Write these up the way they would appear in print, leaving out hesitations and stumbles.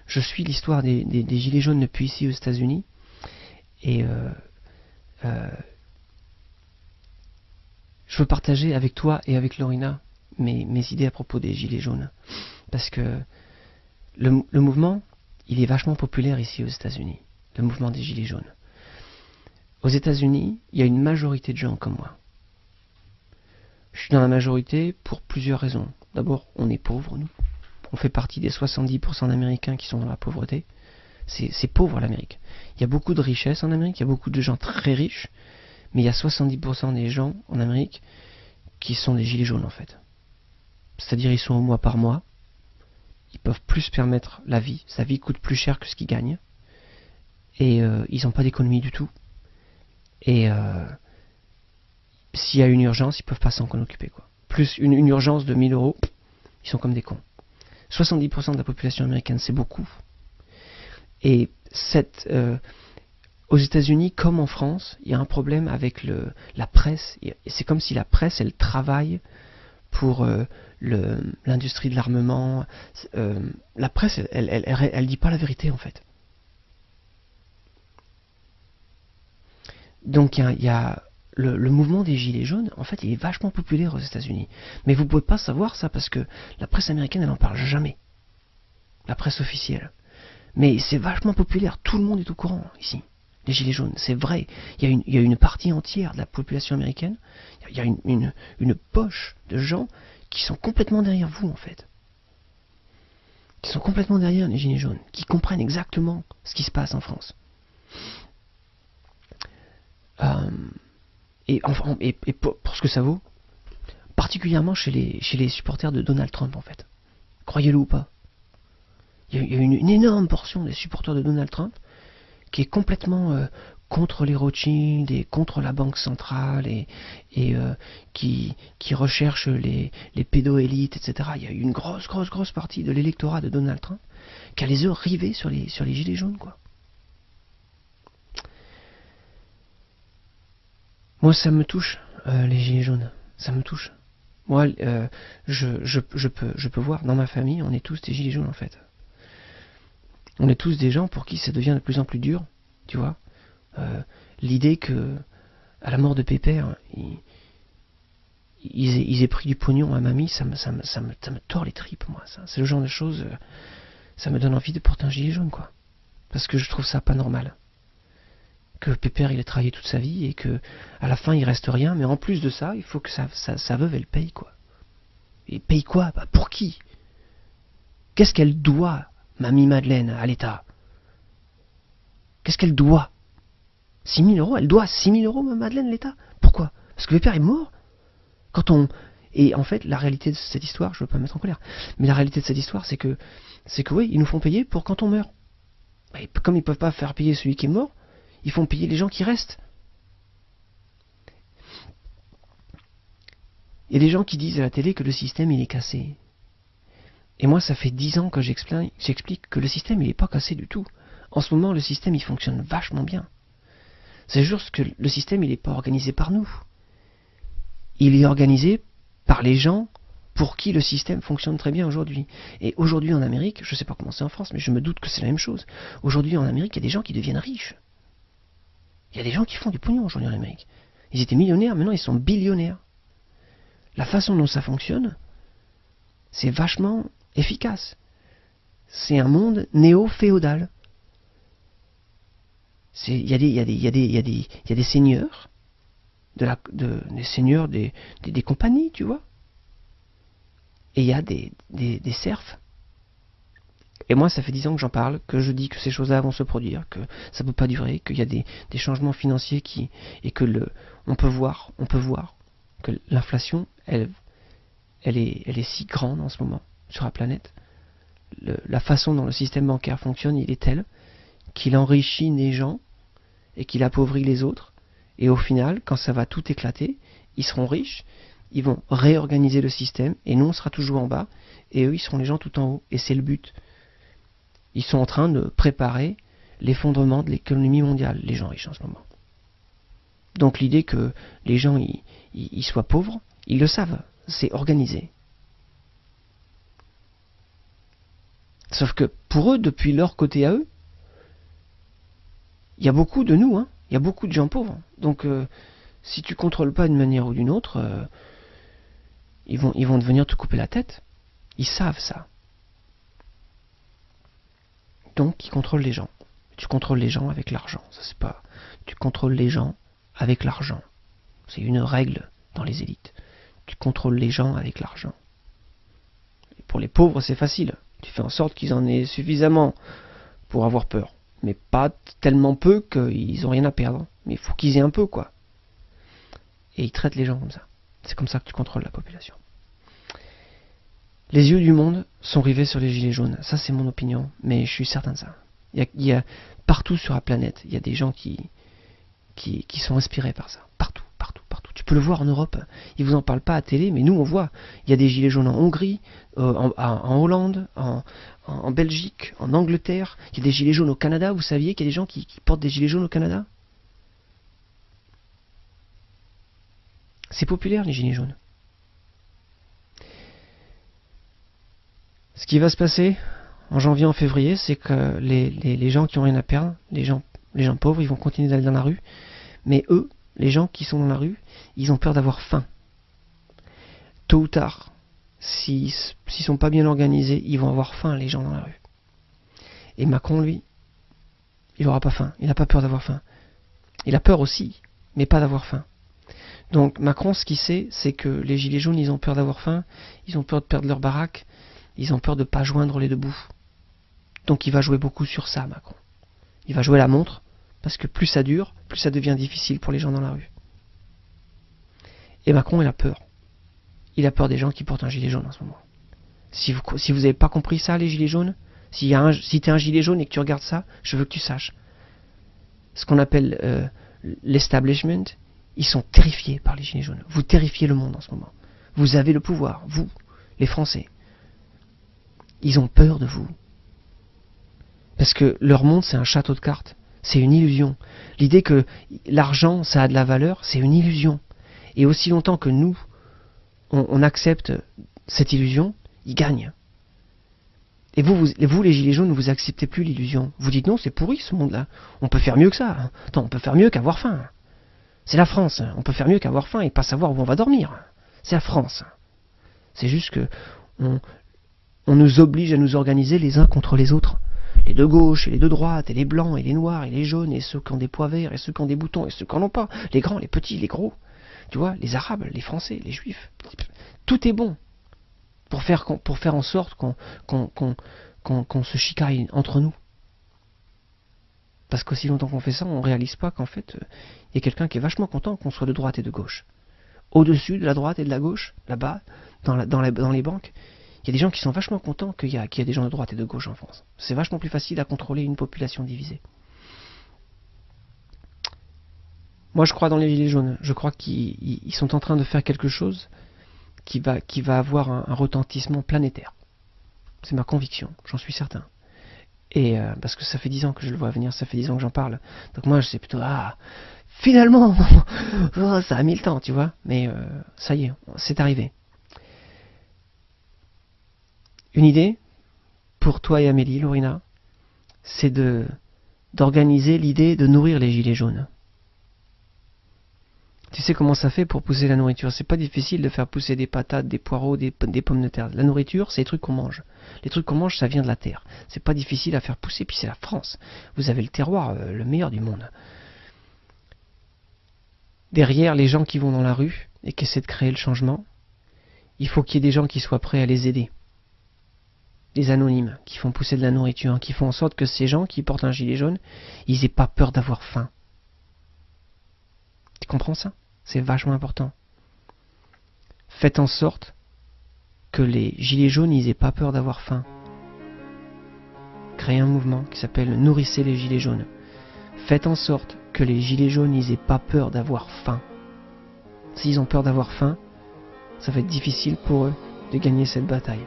je suis l'histoire des Gilets jaunes depuis ici aux États-Unis, et je veux partager avec toi et avec Lorina mes idées à propos des Gilets jaunes. Parce que le mouvement, il est vachement populaire ici aux États-Unis, le mouvement des Gilets jaunes. Aux États-Unis, il y a une majorité de gens comme moi. Je suis dans la majorité pour plusieurs raisons. D'abord, on est pauvres, nous. On fait partie des 70% d'Américains qui sont dans la pauvreté. C'est pauvre l'Amérique. Il y a beaucoup de richesses en Amérique, il y a beaucoup de gens très riches, mais il y a 70% des gens en Amérique qui sont des gilets jaunes en fait. C'est-à-dire ils sont au mois par mois, ils peuvent plus se permettre la vie, sa vie coûte plus cher que ce qu'ils gagnent, et ils n'ont pas d'économie du tout. Et s'il y a une urgence, ils peuvent pas s'en occuper quoi. Plus une urgence de 1000 euros, ils sont comme des cons. 70% de la population américaine, c'est beaucoup. Et aux États-Unis, comme en France, il y a un problème avec la presse. C'est comme si la presse, elle travaille pour l'industrie de l'armement. La presse, elle dit pas la vérité, en fait. Donc, il y a le mouvement des Gilets jaunes, en fait, il est vachement populaire aux États-Unis. Mais vous pouvez pas savoir ça parce que la presse américaine, elle en parle jamais. La presse officielle. Mais c'est vachement populaire, tout le monde est au courant ici. Les Gilets jaunes, c'est vrai. Il y a une partie entière de la population américaine, il y a une poche de gens qui sont complètement derrière vous en fait. Qui sont complètement derrière les Gilets jaunes, qui comprennent exactement ce qui se passe en France. Et pour ce que ça vaut, particulièrement chez les supporters de Donald Trump en fait. Croyez-le ou pas. Il y a une énorme portion des supporters de Donald Trump qui est complètement contre les Rothschild et contre la Banque centrale et qui recherche les pédoélites, etc. Il y a une grosse partie de l'électorat de Donald Trump qui a les yeux rivés sur les gilets jaunes, quoi. Moi, ça me touche, les gilets jaunes. Ça me touche. Moi, je peux voir, dans ma famille, on est tous des gilets jaunes, en fait. On est tous des gens pour qui ça devient de plus en plus dur, tu vois. L'idée que, à la mort de Pépère, ils aient pris du pognon à mamie, ça me tord les tripes, moi. C'est le genre de choses, ça me donne envie de porter un gilet jaune, quoi. Parce que je trouve ça pas normal. Que Pépère, il a travaillé toute sa vie et que, à la fin, il reste rien. Mais en plus de ça, il faut que sa veuve, elle paye, quoi. Et paye quoi? Bah, pour qui? Qu'est-ce qu'elle doit, mamie Madeleine, à l'État? Qu'est-ce qu'elle doit? 6 000 euros? Elle doit 6 000 euros, Madeleine, l'État? Pourquoi? Parce que Pépère est mort? Et en fait, la réalité de cette histoire, je veux pas me mettre en colère, mais la réalité de cette histoire, c'est que oui, ils nous font payer pour quand on meurt. Et comme ils peuvent pas faire payer celui qui est mort, ils font payer les gens qui restent. Il y a des gens qui disent à la télé que le système, il est cassé. Et moi, ça fait 10 ans que j'explique que le système, il est pas cassé du tout. En ce moment, le système, il fonctionne vachement bien. C'est juste que le système, il n'est pas organisé par nous. Il est organisé par les gens pour qui le système fonctionne très bien aujourd'hui. Et aujourd'hui en Amérique, je ne sais pas comment c'est en France, mais je me doute que c'est la même chose. Aujourd'hui en Amérique, il y a des gens qui deviennent riches. Il y a des gens qui font du pognon aujourd'hui en Amérique. Ils étaient millionnaires, maintenant ils sont billionnaires. La façon dont ça fonctionne, c'est vachement efficace. C'est un monde néo-féodal. Il y a des seigneurs, des seigneurs des compagnies, tu vois. Et il y a des serfs. Et moi, ça fait 10 ans que j'en parle, que je dis que ces choses-là vont se produire, que ça ne peut pas durer, qu'il y a des changements financiers et que on peut voir que l'inflation, elle est si grande en ce moment sur la planète. La façon dont le système bancaire fonctionne, il est tel qu'il enrichit les gens et qu'il appauvrit les autres. Et au final, quand ça va tout éclater, ils seront riches, ils vont réorganiser le système, et nous on sera toujours en bas, et eux ils seront les gens tout en haut. Et c'est le but. Ils sont en train de préparer l'effondrement de l'économie mondiale, les gens riches en ce moment. Donc l'idée que les gens ils soient pauvres, ils le savent, c'est organisé. Sauf que pour eux, depuis leur côté à eux, il y a beaucoup de nous, hein. Il y a beaucoup de gens pauvres. Donc si tu contrôles pas d'une manière ou d'une autre, ils vont venir te couper la tête. Ils savent ça. Donc ils contrôlent les gens. Tu contrôles les gens avec l'argent. Ça c'est pas. Tu contrôles les gens avec l'argent. C'est une règle dans les élites. Tu contrôles les gens avec l'argent. Et pour les pauvres, c'est facile. Tu fais en sorte qu'ils en aient suffisamment pour avoir peur. Mais pas tellement peu qu'ils n'ont rien à perdre. Mais il faut qu'ils aient un peu, quoi. Et ils traitent les gens comme ça. C'est comme ça que tu contrôles la population. Les yeux du monde sont rivés sur les gilets jaunes. Ça, c'est mon opinion, mais je suis certain de ça. Il y a partout sur la planète, il y a des gens qui sont inspirés par ça. Partout. Tu peux le voir en Europe. Ils vous en parlent pas à télé, mais nous, on voit. Il y a des gilets jaunes en Hongrie, en Hollande, en Belgique, en Angleterre. Il y a des gilets jaunes au Canada. Vous saviez qu'il y a des gens qui portent des gilets jaunes au Canada? C'est populaire, les gilets jaunes. Ce qui va se passer en janvier, en février, c'est que les gens qui n'ont rien à perdre, les gens pauvres, ils vont continuer d'aller dans la rue. Mais eux, les gens qui sont dans la rue, ils ont peur d'avoir faim. Tôt ou tard, s'ils sont pas bien organisés, ils vont avoir faim, les gens dans la rue. Et Macron, lui, il n'aura pas faim. Il n'a pas peur d'avoir faim. Il a peur aussi, mais pas d'avoir faim. Donc Macron, ce qu'il sait, c'est que les gilets jaunes, ils ont peur d'avoir faim, ils ont peur de perdre leur baraque, ils ont peur de ne pas joindre les deux bouts. Donc il va jouer beaucoup sur ça, Macron. Il va jouer la montre, parce que plus ça dure, plus ça devient difficile pour les gens dans la rue. Et Macron, il a peur. Il a peur des gens qui portent un gilet jaune en ce moment. Si vous n'avez pas compris ça, les gilets jaunes, si tu es un gilet jaune et que tu regardes ça, je veux que tu saches. Ce qu'on appelle l'establishment, ils sont terrifiés par les gilets jaunes. Vous terrifiez le monde en ce moment. Vous avez le pouvoir, vous, les Français. Ils ont peur de vous. Parce que leur monde, c'est un château de cartes. C'est une illusion. L'idée que l'argent, ça a de la valeur, c'est une illusion. Et aussi longtemps que nous, on accepte cette illusion, ils gagnent. Et vous, les gilets jaunes, vous acceptez plus l'illusion. Vous dites non, c'est pourri ce monde-là. On peut faire mieux que ça. Attends, on peut faire mieux qu'avoir faim. C'est la France. On peut faire mieux qu'avoir faim et pas savoir où on va dormir. C'est la France. C'est juste que on nous oblige à nous organiser les uns contre les autres. Les de gauche et les de droite, et les blancs et les noirs et les jaunes, et ceux qui ont des pois verts et ceux qui ont des boutons et ceux qui n'en ont pas. Les grands, les petits, les gros. Tu vois, les arabes, les français, les juifs. Tout est bon pour faire en sorte qu'on se chicaille entre nous. Parce qu'aussi longtemps qu'on fait ça, on ne réalise pas qu'en fait, il y a quelqu'un qui est vachement content qu'on soit de droite et de gauche. Au-dessus de la droite et de la gauche, là-bas, dans les banques, il y a des gens qui sont vachement contents qu'il y a des gens de droite et de gauche en France. C'est vachement plus facile à contrôler une population divisée. Moi, je crois dans les gilets jaunes. Je crois qu'ils sont en train de faire quelque chose qui va avoir un retentissement planétaire. C'est ma conviction, j'en suis certain. Et parce que ça fait 10 ans que je le vois venir, ça fait 10 ans que j'en parle. Donc moi, je sais plutôt, finalement, ça a mis le temps, tu vois. Mais ça y est, c'est arrivé. Une idée, pour toi et Amélie, Lorina, c'est d'organiser l'idée de nourrir les gilets jaunes. Tu sais comment ça fait pour pousser la nourriture? C'est pas difficile de faire pousser des patates, des poireaux, des pommes de terre. La nourriture, c'est les trucs qu'on mange. Les trucs qu'on mange, ça vient de la terre. C'est pas difficile à faire pousser, puis c'est la France. Vous avez le terroir, le meilleur du monde. Derrière les gens qui vont dans la rue et qui essaient de créer le changement, il faut qu'il y ait des gens qui soient prêts à les aider. Des anonymes qui font pousser de la nourriture, qui font en sorte que ces gens qui portent un gilet jaune, ils n'aient pas peur d'avoir faim. Tu comprends ça? C'est vachement important. Faites en sorte que les gilets jaunes, ils n'aient pas peur d'avoir faim. Créez un mouvement qui s'appelle Nourrissez les gilets jaunes. Faites en sorte que les gilets jaunes, ils n'aient pas peur d'avoir faim. S'ils ont peur d'avoir faim, ça va être difficile pour eux de gagner cette bataille.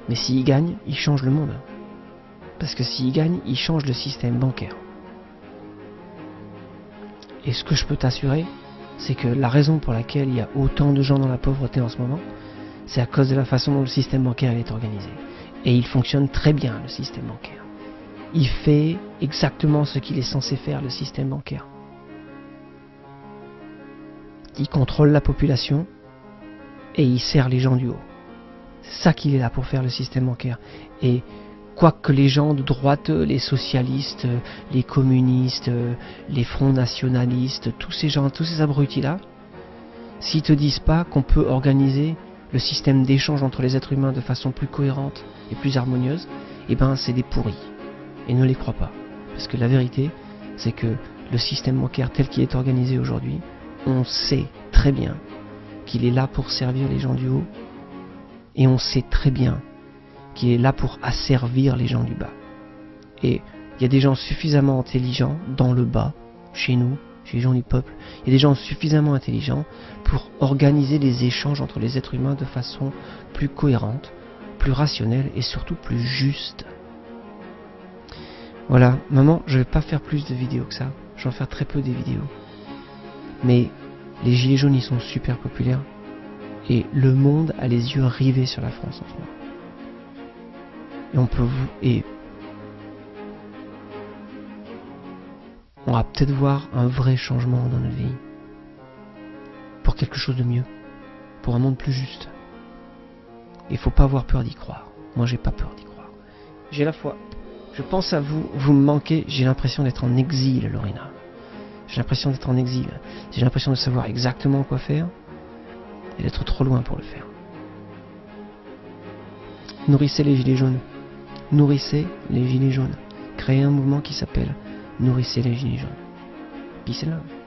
Mais s'ils gagnent, ils changent le monde. Parce que s'ils gagnent, ils changent le système bancaire. Et ce que je peux t'assurer, c'est que la raison pour laquelle il y a autant de gens dans la pauvreté en ce moment, c'est à cause de la façon dont le système bancaire est organisé. Et il fonctionne très bien, le système bancaire. Il fait exactement ce qu'il est censé faire, le système bancaire. Il contrôle la population et il sert les gens du haut. C'est ça qu'il est là pour faire, le système bancaire. Et quoi que les gens de droite, les socialistes, les communistes, les fronts nationalistes, tous ces gens, tous ces abrutis-là, s'ils te disent pas qu'on peut organiser le système d'échange entre les êtres humains de façon plus cohérente et plus harmonieuse, eh ben c'est des pourris. Et ne les crois pas. Parce que la vérité, c'est que le système bancaire tel qu'il est organisé aujourd'hui, on sait très bien qu'il est là pour servir les gens du haut, et on sait très bien qu'il est là pour asservir les gens du bas. Et il y a des gens suffisamment intelligents dans le bas, chez nous, chez les gens du peuple, il y a des gens suffisamment intelligents pour organiser les échanges entre les êtres humains de façon plus cohérente, plus rationnelle et surtout plus juste. Voilà, maman, je vais pas faire plus de vidéos que ça, je vais en faire très peu des vidéos. Mais les gilets jaunes, ils sont super populaires et le monde a les yeux rivés sur la France en ce moment. Et on va peut-être voir un vrai changement dans notre vie. Pour quelque chose de mieux. Pour un monde plus juste. Il faut pas avoir peur d'y croire. Moi, j'ai pas peur d'y croire. J'ai la foi. Je pense à vous. Vous me manquez. J'ai l'impression d'être en exil, Lorena. J'ai l'impression d'être en exil. J'ai l'impression de savoir exactement quoi faire. Et d'être trop loin pour le faire. Nourrissez les gilets jaunes. Nourrissez les gilets jaunes. Créez un mouvement qui s'appelle Nourrissez les gilets jaunes. Peace and love.